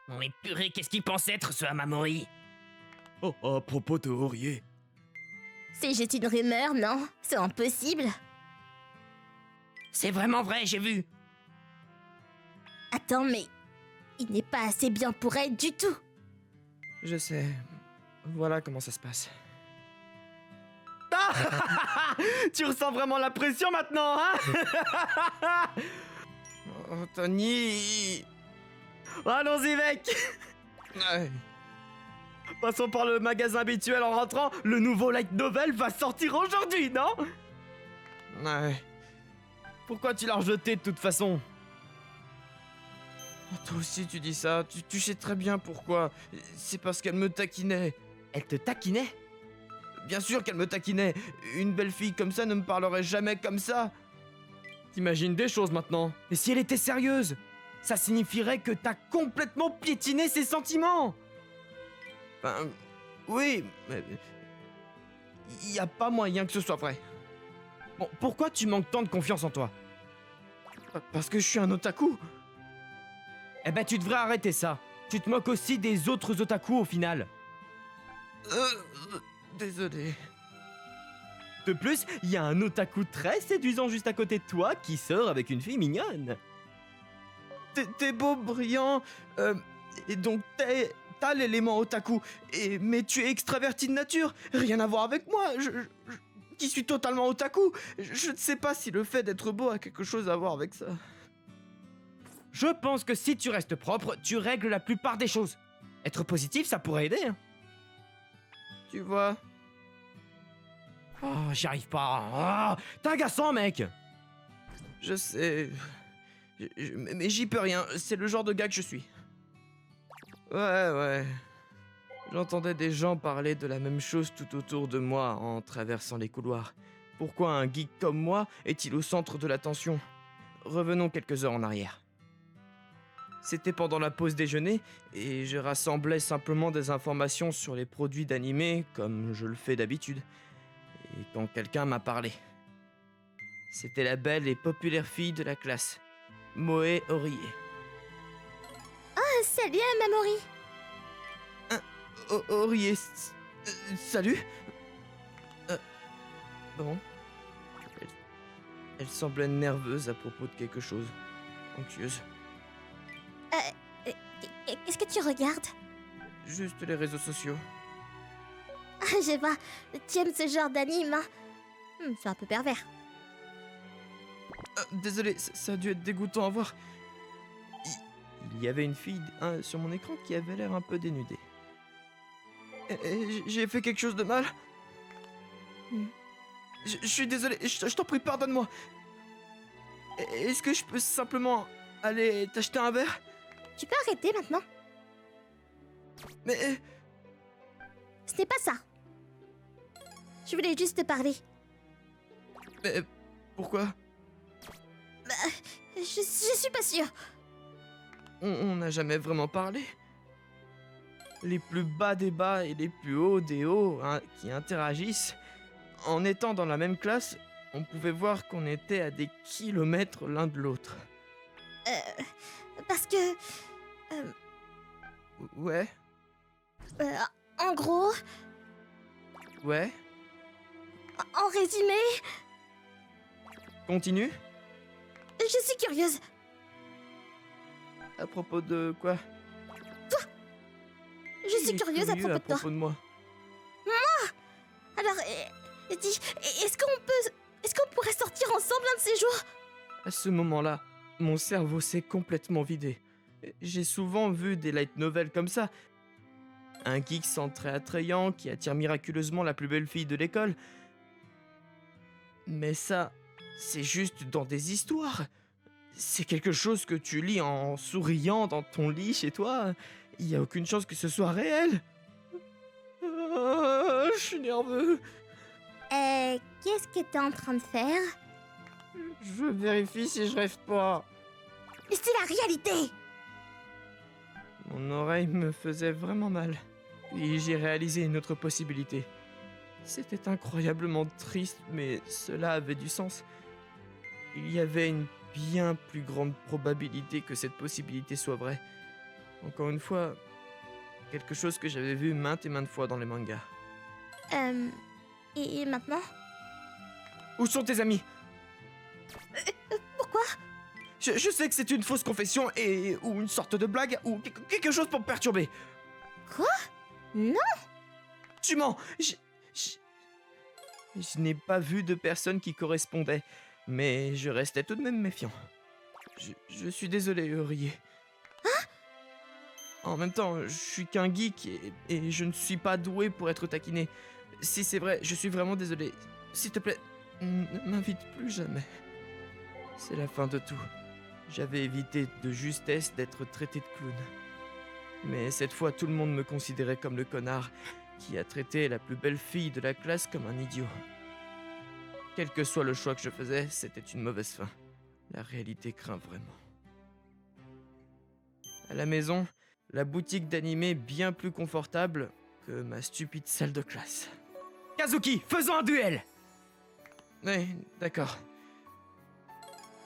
Oh mais purée, qu'est-ce qu'il pense être ce Amamori? Oh, à propos de Horie. C'est juste une rumeur, non? C'est impossible. C'est vraiment vrai, j'ai vu. Attends, mais il n'est pas assez bien pour elle du tout. Je sais. Voilà comment ça se passe. Ah tu ressens vraiment la pression maintenant, hein? Oh, Tony. Allons-y, mec. Ouais. Passons par le magasin habituel en rentrant. Le nouveau light novel va sortir aujourd'hui, non? Ouais. Pourquoi tu l'as rejeté de toute façon? Oh, toi aussi tu dis ça, tu sais très bien pourquoi. C'est parce qu'elle me taquinait. Elle te taquinait? Bien sûr qu'elle me taquinait. Une belle fille comme ça ne me parlerait jamais comme ça. T'imagines des choses maintenant. Et si elle était sérieuse? Ça signifierait que t'as complètement piétiné ses sentiments. Ben, oui, mais... y a pas moyen que ce soit vrai. Bon, pourquoi tu manques tant de confiance en toi? Parce que je suis un otaku. Eh ben, tu devrais arrêter ça. Tu te moques aussi des autres otaku au final. Désolé. De plus, il y a un otaku très séduisant juste à côté de toi qui sort avec une fille mignonne. T'es beau, brillant, et donc t'as l'élément otaku, mais tu es extraverti de nature, rien à voir avec moi, qui suis totalement otaku. Je ne sais pas si le fait d'être beau a quelque chose à voir avec ça. Je pense que si tu restes propre, tu règles la plupart des choses. Être positif, ça pourrait aider. Hein. Tu vois. Oh, j'y arrive pas. Oh, t'es agaçant, mec. Je sais. Mais j'y peux rien. C'est le genre de gars que je suis. Ouais. J'entendais des gens parler de la même chose tout autour de moi en traversant les couloirs. Pourquoi un geek comme moi est-il au centre de l'attention? Revenons quelques heures en arrière. C'était pendant la pause déjeuner et je rassemblais simplement des informations sur les produits d'animé comme je le fais d'habitude. Et quand quelqu'un m'a parlé. C'était la belle et populaire fille de la classe, Moe Horie. Oh, salut Amamori. Horie, salut. Bon. Elle semblait nerveuse à propos de quelque chose. Anxieuse. Qu'est-ce que tu regardes? Juste les réseaux sociaux. Ah, je vois. Tu aimes ce genre d'anime, hein? C'est un peu pervers. Désolé, ça a dû être dégoûtant à voir. Il y avait une fille sur mon écran qui avait l'air un peu dénudée. J'ai fait quelque chose de mal? Je suis désolé, je t'en prie, pardonne-moi. Est-ce que je peux simplement aller t'acheter un verre? Tu peux arrêter maintenant? Mais... Ce n'est pas ça. Je voulais juste te parler. Mais... Pourquoi? Je suis pas sûre. On n'a jamais vraiment parlé. Les plus bas des bas et les plus hauts des hauts qui interagissent. En étant dans la même classe, on pouvait voir qu'on était à des kilomètres l'un de l'autre. Parce que... Ouais. En gros, Ouais. en résumé, Continue. je suis curieuse. À propos de quoi? Je suis curieuse à Curieux propos de toi. de moi. Alors, dis, est-ce qu'on pourrait sortir ensemble un de ces jours? À ce moment-là, mon cerveau s'est complètement vidé. J'ai souvent vu des light novels comme ça. Un geek sans trait attrayant qui attire miraculeusement la plus belle fille de l'école. Mais ça, c'est juste dans des histoires. C'est quelque chose que tu lis en souriant dans ton lit chez toi. Il n'y a aucune chance que ce soit réel. Je suis nerveux. Qu'est-ce que t'es en train de faire? Je vérifie si je rêve pas. C'est la réalité! Mon oreille me faisait vraiment mal. Puis j'ai réalisé une autre possibilité. C'était incroyablement triste, mais cela avait du sens. Il y avait une bien plus grande probabilité que cette possibilité soit vraie. Encore une fois, quelque chose que j'avais vu maintes et maintes fois dans les mangas. Et maintenant? Où sont tes amis? Pourquoi? Je sais que c'est une fausse confession ou une sorte de blague ou quelque chose pour me perturber. Quoi? Non! Tu mens! Je n'ai pas vu de personne qui correspondait, mais je restais tout de même méfiant. Je suis désolé, Eurier. En même temps, je suis qu'un geek et je ne suis pas doué pour être taquiné. Si c'est vrai, je suis vraiment désolé. S'il te plaît, ne m'invite plus jamais. C'est la fin de tout. J'avais évité de justesse d'être traité de clown. Mais cette fois, tout le monde me considérait comme le connard qui a traité la plus belle fille de la classe comme un idiot. Quel que soit le choix que je faisais, c'était une mauvaise fin. La réalité craint vraiment. À la maison, la boutique d'animé bien plus confortable que ma stupide salle de classe. Kazuki, faisons un duel! Oui, d'accord.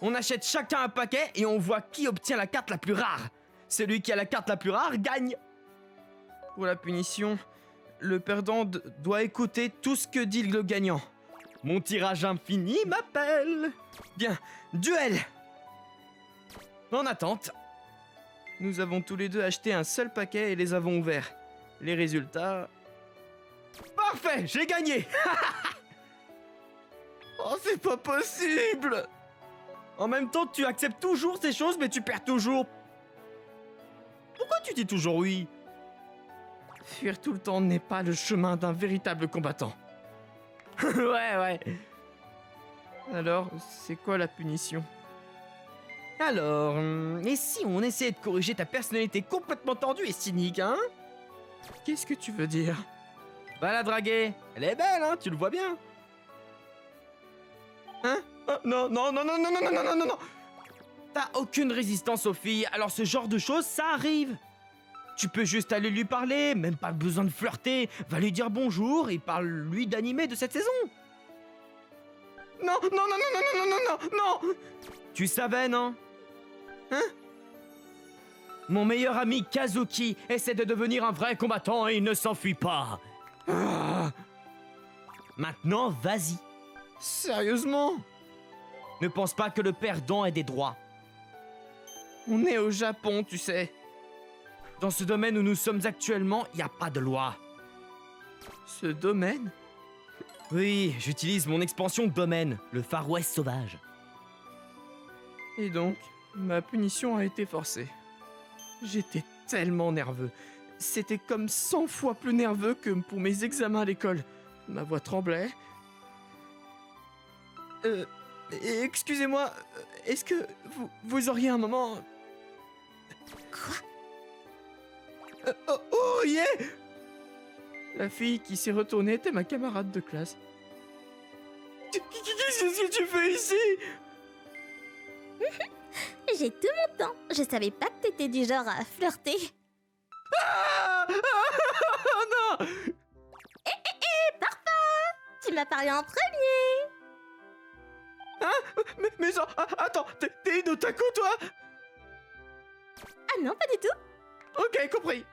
On achète chacun un paquet et on voit qui obtient la carte la plus rare. Celui qui a la carte la plus rare gagne. Pour la punition, le perdant doit écouter tout ce que dit le gagnant. Mon tirage infini m'appelle. Bien, duel! En attente, nous avons tous les deux acheté un seul paquet et les avons ouverts. Les résultats... Parfait, j'ai gagné! Oh, c'est pas possible! En même temps, tu acceptes toujours ces choses, mais tu perds toujours. Pourquoi tu dis toujours oui? Fuir tout le temps n'est pas le chemin d'un véritable combattant. Ouais. Alors, c'est quoi la punition? Alors, et si on essayait de corriger ta personnalité complètement tendue et cynique, hein? Qu'est-ce que tu veux dire? Va la draguer. Elle est belle, hein, tu le vois bien. Hein? Oh, non. T'as aucune résistance aux filles, alors ce genre de choses, ça arrive. Tu peux juste aller lui parler, même pas besoin de flirter. Va lui dire bonjour et parle-lui d'animé de cette saison. Non. Tu savais, non? Hein? Mon meilleur ami Kazuki essaie de devenir un vrai combattant et il ne s'enfuit pas. Ah. Maintenant, vas-y. Sérieusement? Ne pense pas que le perdant ait des droits. On est au Japon, tu sais. Dans ce domaine où nous sommes actuellement, il n'y a pas de loi. Ce domaine? Oui, j'utilise mon expansion domaine, le Far West sauvage. Et donc, ma punition a été forcée. J'étais tellement nerveux. C'était comme 100 fois plus nerveux que pour mes examens à l'école. Ma voix tremblait. Excusez-moi, est-ce que vous auriez un moment... Quoi? Oh yeah! La fille qui s'est retournée était ma camarade de classe. Qu'est-ce que tu fais ici? J'ai tout mon temps. Je savais pas que t'étais du genre à flirter. Non! Parfait! Tu m'as parlé en premier. Hein? Mais attends, t'es une otaku, toi? Ah non, pas du tout. Ok, compris.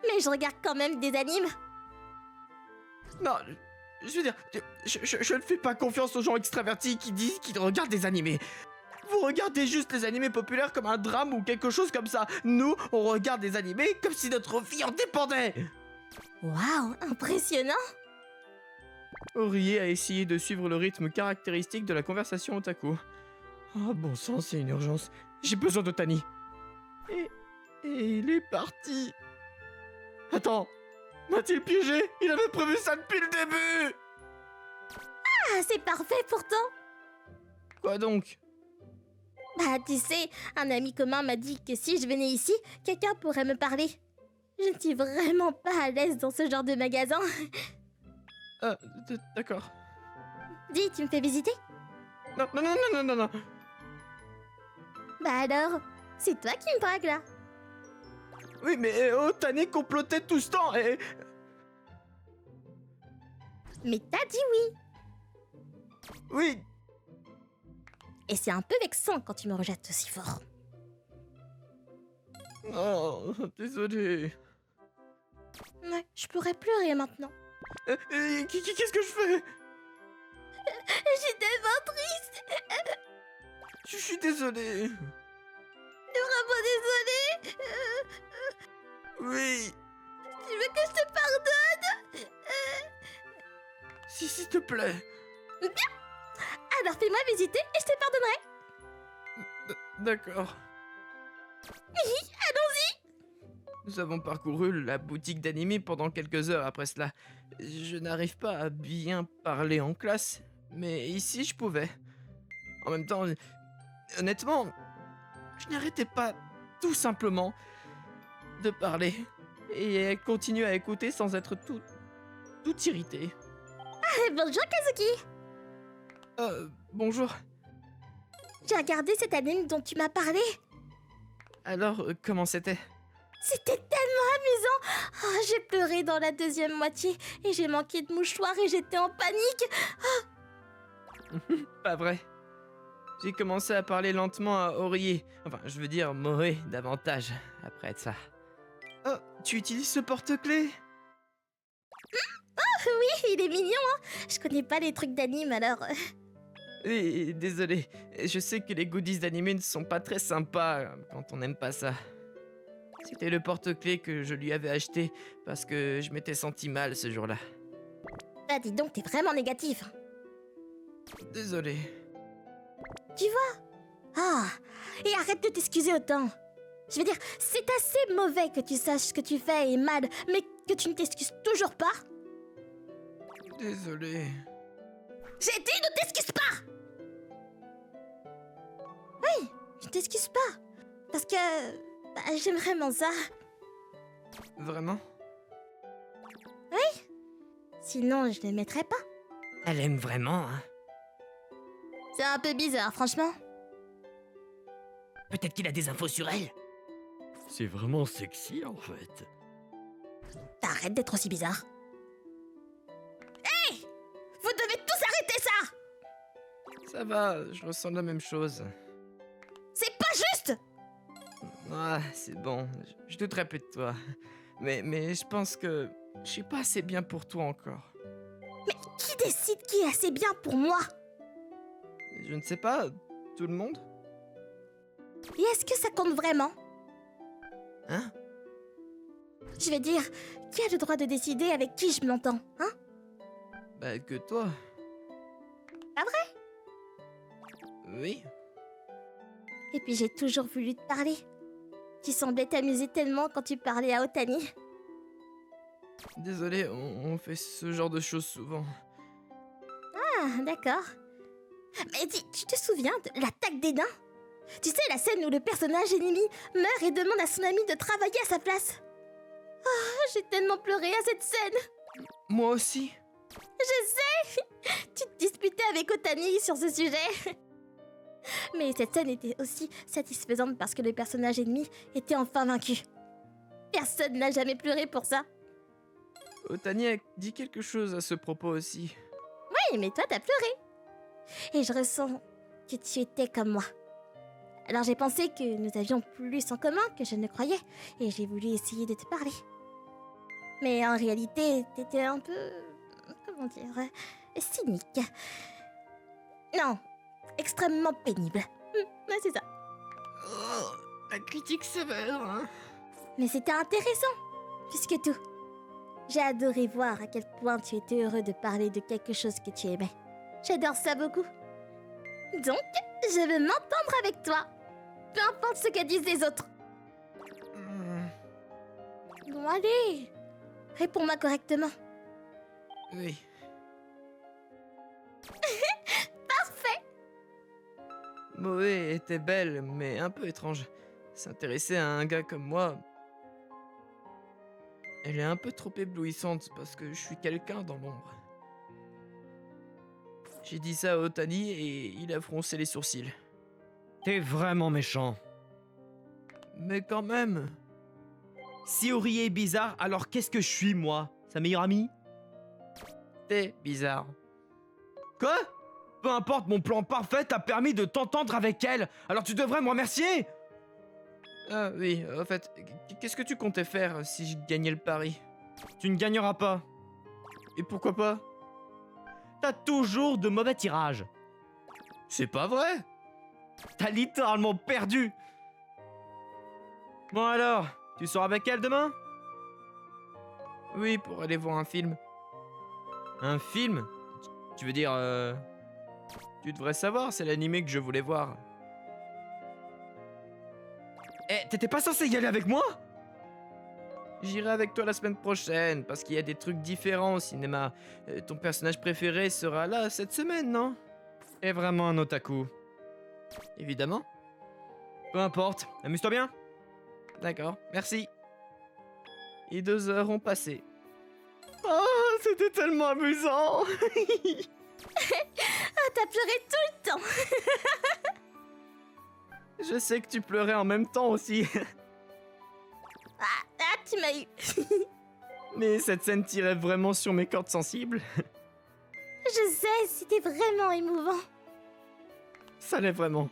Mais je regarde quand même des animes. Non, je veux dire, je ne fais pas confiance aux gens extravertis qui disent qu'ils regardent des animés. Vous regardez juste les animés populaires comme un drame ou quelque chose comme ça. Nous, on regarde des animés comme si notre vie en dépendait. Waouh, impressionnant. Orie a essayé de suivre le rythme caractéristique de la conversation otaku. Oh, bon sang, c'est une urgence. J'ai besoin de Tani. Et il est parti. Attends, m'a-t-il piégé? Il avait prévu ça depuis le début. Ah, c'est parfait pourtant. Quoi donc? Bah, tu sais, un ami commun m'a dit que si je venais ici, quelqu'un pourrait me parler. Je ne suis vraiment pas à l'aise dans ce genre de magasin. D'accord. Dis, tu me fais visiter? Non. Bah alors, c'est toi qui me drague là. Oui, mais Tani complotait tout ce temps et... Mais t'as dit oui. Oui. Et c'est un peu vexant quand tu me rejettes aussi fort. Oh, désolé. Ouais, je pourrais pleurer maintenant. Qu'est-ce que je fais? J'ai tellement triste. Je suis désolé. Vraiment désolée. Oui, Tu veux que je te pardonne? si, s'il te plaît. Alors fais-moi visiter et je te pardonnerai. D'accord. Allons-y. Nous avons parcouru la boutique d'animé pendant quelques heures après cela. Je n'arrive pas à bien parler en classe, mais ici je pouvais. En même temps, honnêtement, je n'arrêtais pas tout simplement de parler. Et elle continue à écouter sans être tout irritée. Bonjour Kazuki. Bonjour. J'ai regardé cet anime dont tu m'as parlé. Alors, comment c'était? C'était tellement amusant. Oh, j'ai pleuré dans la deuxième moitié et j'ai manqué de mouchoirs et j'étais en panique. Pas vrai. J'ai commencé à parler lentement à Orie. Enfin, je veux dire Moé davantage après ça. Oh, tu utilises ce porte-clés? Oui, il est mignon, hein. Je connais pas les trucs d'anime alors. Oui, désolé. Je sais que les goodies d'animé ne sont pas très sympas quand on n'aime pas ça. C'était le porte-clés que je lui avais acheté parce que je m'étais senti mal ce jour-là. Ah, dis donc, t'es vraiment négatif. Désolé. Tu vois? Ah, et arrête de t'excuser autant. Je veux dire, c'est assez mauvais que tu saches ce que tu fais est mal, mais que tu ne t'excuses toujours pas. Désolé. J'ai dit ne t'excuse pas. Oui, je t'excuse pas. Parce que j'aime vraiment ça. Vraiment? Sinon, je ne mettrais pas. Elle aime vraiment, hein. C'est un peu bizarre, franchement. Peut-être qu'il a des infos sur elle. C'est vraiment sexy en fait. Arrête d'être aussi bizarre. Hey! Vous devez tous arrêter ça! Ça va, je ressens la même chose. C'est pas juste! Ah, c'est bon, je douterais peu de toi. Mais je pense que je suis pas assez bien pour toi encore. Mais qui décide qui est assez bien pour moi? Je ne sais pas, tout le monde? Et est-ce que ça compte vraiment? Hein? Je vais dire, qui a le droit de décider avec qui je m'entends, hein? Bah que toi. Pas vrai? Oui. Et puis j'ai toujours voulu te parler. Tu semblais t'amuser tellement quand tu parlais à Otani. Désolé, on fait ce genre de choses souvent. Ah, d'accord. Mais dis, tu te souviens de l'attaque des nains? Tu sais, la scène où le personnage ennemi meurt et demande à son ami de travailler à sa place. Oh, j'ai tellement pleuré à cette scène. Moi aussi. Je sais. Tu te disputais avec Otani sur ce sujet. Mais cette scène était aussi satisfaisante parce que le personnage ennemi était enfin vaincu. Personne n'a jamais pleuré pour ça. Otani a dit quelque chose à ce propos aussi. Oui, mais toi, t'as pleuré. Et je ressens que tu étais comme moi. Alors j'ai pensé que nous avions plus en commun que je ne croyais, et j'ai voulu essayer de te parler. Mais en réalité, t'étais un peu... comment dire... cynique. Non, extrêmement pénible. Ouais, c'est ça. Oh, la critique sévère, hein? Mais c'était intéressant, puisque tout. J'ai adoré voir à quel point tu étais heureux de parler de quelque chose que tu aimais. J'adore ça beaucoup. Donc, je veux m'entendre avec toi. Peu importe ce que disent les autres. Bon, allez. Réponds-moi correctement. Oui. Parfait. Moé était belle, mais un peu étrange. S'intéresser à un gars comme moi... Elle est un peu trop éblouissante parce que je suis quelqu'un dans l'ombre. J'ai dit ça à Otani et il a froncé les sourcils. T'es vraiment méchant. Mais quand même... Si Ori est bizarre, alors qu'est-ce que je suis moi? Sa meilleure amie? T'es bizarre. Quoi? Peu importe, mon plan parfait t'a permis de t'entendre avec elle, alors tu devrais me remercier! Ah oui, en fait, qu'est-ce que tu comptais faire si je gagnais le pari? Tu ne gagneras pas. Et pourquoi pas? T'as toujours de mauvais tirages. C'est pas vrai! T'as littéralement perdu. Bon alors, tu sors avec elle demain? Oui, pour aller voir un film. Un film? Tu veux dire Tu devrais savoir, c'est l'animé que je voulais voir. Eh, t'étais pas censé y aller avec moi? J'irai avec toi la semaine prochaine, parce qu'il y a des trucs différents au cinéma. Ton personnage préféré sera là cette semaine, non? Est vraiment un otaku. Évidemment. Peu importe, amuse-toi bien. D'accord, merci. Et 2 heures ont passé. Oh, c'était tellement amusant. Ah, t'as pleuré tout le temps. Je sais que tu pleurais en même temps aussi. Ah, tu m'as eu. Mais cette scène tirait vraiment sur mes cordes sensibles. Je sais, c'était vraiment émouvant. Ça l'est vraiment.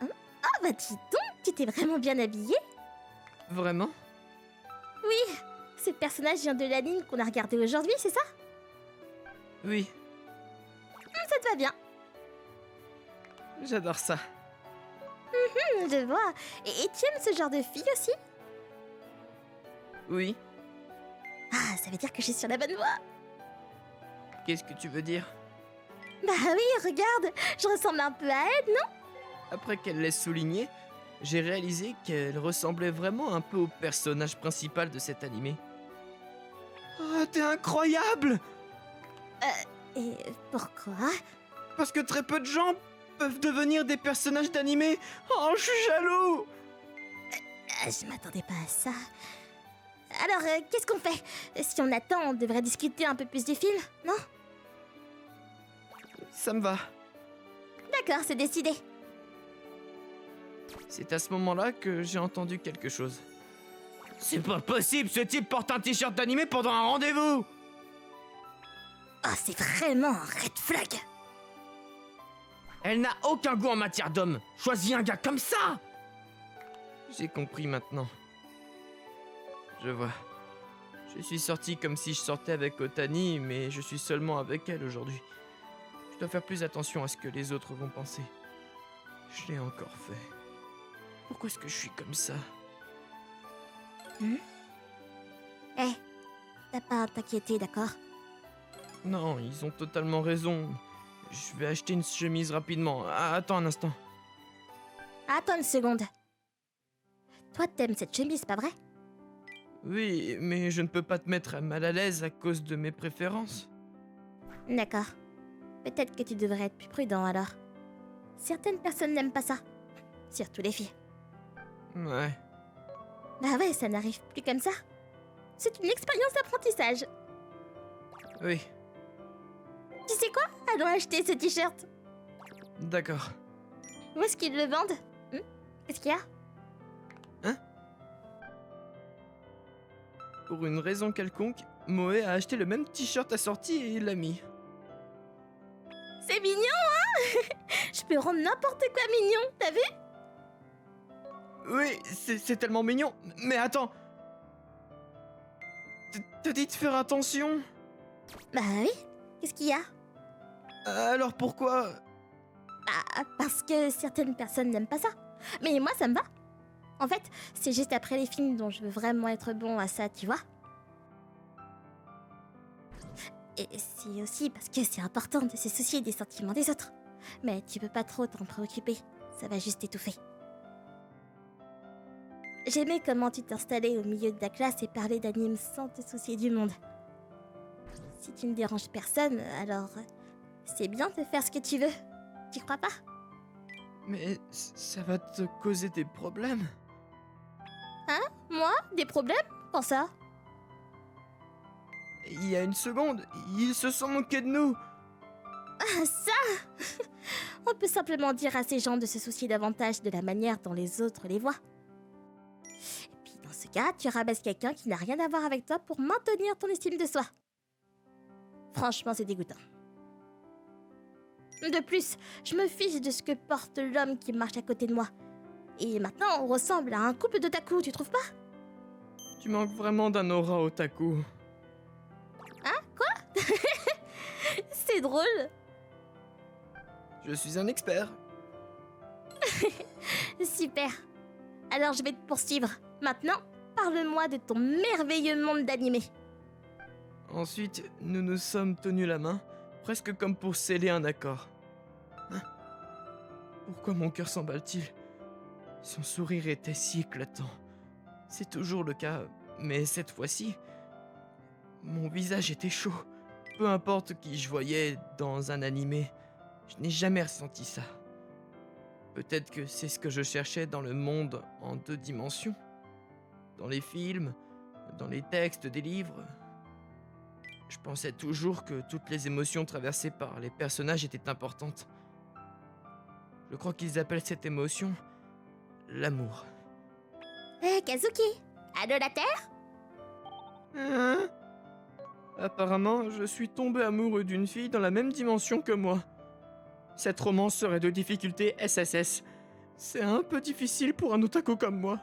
Ah bah dis donc, tu t'es vraiment bien habillée. Vraiment? Oui, ce personnage vient de l'anime qu'on a regardé aujourd'hui, c'est ça? Oui, Ça te va bien. j'adore ça. Je vois. Et tu aimes ce genre de fille aussi? Oui, Ah, ça veut dire que je suis sur la bonne voie. qu'est-ce que tu veux dire? Bah oui, regarde, je ressemble un peu à elle, non? Après qu'elle l'ait souligné, j'ai réalisé qu'elle ressemblait vraiment un peu au personnage principal de cet animé. Oh, t'es incroyable. Et pourquoi? Parce que très peu de gens peuvent devenir des personnages d'animé. Oh, je suis jaloux! Ah, je m'attendais pas à ça. Alors, qu'est-ce qu'on fait? Si on attend, on devrait discuter un peu plus du film, non? Ça me va. D'accord, c'est décidé. C'est à ce moment-là que j'ai entendu quelque chose. C'est pas possible, ce type porte un t-shirt d'animé pendant un rendez-vous. Oh, c'est vraiment un red flag. Elle n'a aucun goût en matière d'homme. Choisis un gars comme ça. J'ai compris maintenant. Je vois. Je suis sorti comme si je sortais avec Otani, mais je suis seulement avec elle aujourd'hui. Je dois faire plus attention à ce que les autres vont penser. Je l'ai encore fait. Pourquoi est-ce que je suis comme ça? Eh, t'as pas à t'inquiéter, d'accord? Non, ils ont totalement raison. Je vais acheter une chemise rapidement. Ah, attends un instant. Attends une seconde. Toi, t'aimes cette chemise, pas vrai? Oui, mais je ne peux pas te mettre mal à l'aise à cause de mes préférences. D'accord. Peut-être que tu devrais être plus prudent alors. Certaines personnes n'aiment pas ça. Surtout les filles. Ouais. Bah ouais, ça n'arrive plus comme ça. C'est une expérience d'apprentissage. Oui, Tu sais quoi? Allons acheter ce t-shirt. d'accord. Où est-ce qu'ils le vendent? Qu'est-ce qu'il y a? Pour une raison quelconque, Moé a acheté le même t-shirt assorti et il l'a mis. C'est mignon, hein? Je peux rendre n'importe quoi mignon, t'as vu? Oui, c'est tellement mignon. Mais attends. T'as dit de faire attention? Bah oui. Qu'est-ce qu'il y a? Alors pourquoi? Bah, parce que certaines personnes n'aiment pas ça. Mais moi, ça me va. En fait, c'est juste après les films dont je veux vraiment être bon à ça, tu vois. Et c'est aussi parce que c'est important de se soucier des sentiments des autres. Mais tu peux pas trop t'en préoccuper, ça va juste t'étouffer. J'aimais comment tu t'installais au milieu de la classe et parlais d'anime sans te soucier du monde. Si tu ne déranges personne, alors c'est bien de faire ce que tu veux. Tu crois pas? Mais ça va te causer des problèmes. Moi? Des problèmes? Quand ça? Il y a une seconde, ils se sont moqués de nous. Ah, ça! On peut simplement dire à ces gens de se soucier davantage de la manière dont les autres les voient. Et puis dans ce cas, tu rabaisses quelqu'un qui n'a rien à voir avec toi pour maintenir ton estime de soi. Franchement, c'est dégoûtant. De plus, je me fiche de ce que porte l'homme qui marche à côté de moi. Et maintenant, on ressemble à un couple d'otaku, tu trouves pas? Tu manques vraiment d'un aura otaku. C'est drôle. Je suis un expert. Super. Alors je vais te poursuivre. Maintenant, parle-moi de ton merveilleux monde d'animé. Ensuite, nous nous sommes tenus la main, presque comme pour sceller un accord. Hein? Pourquoi mon cœur s'emballe-t-il? Son sourire était si éclatant. C'est toujours le cas, mais cette fois-ci, mon visage était chaud. Peu importe qui je voyais dans un animé, je n'ai jamais ressenti ça. Peut-être que c'est ce que je cherchais dans le monde en 2 dimensions. Dans les films, dans les textes des livres. Je pensais toujours que toutes les émotions traversées par les personnages étaient importantes. Je crois qu'ils appellent cette émotion l'amour. Kazuki, allô la Terre? Hein? Apparemment, je suis tombé amoureux d'une fille dans la même dimension que moi. Cette romance serait de difficulté SSS. C'est un peu difficile pour un otaku comme moi.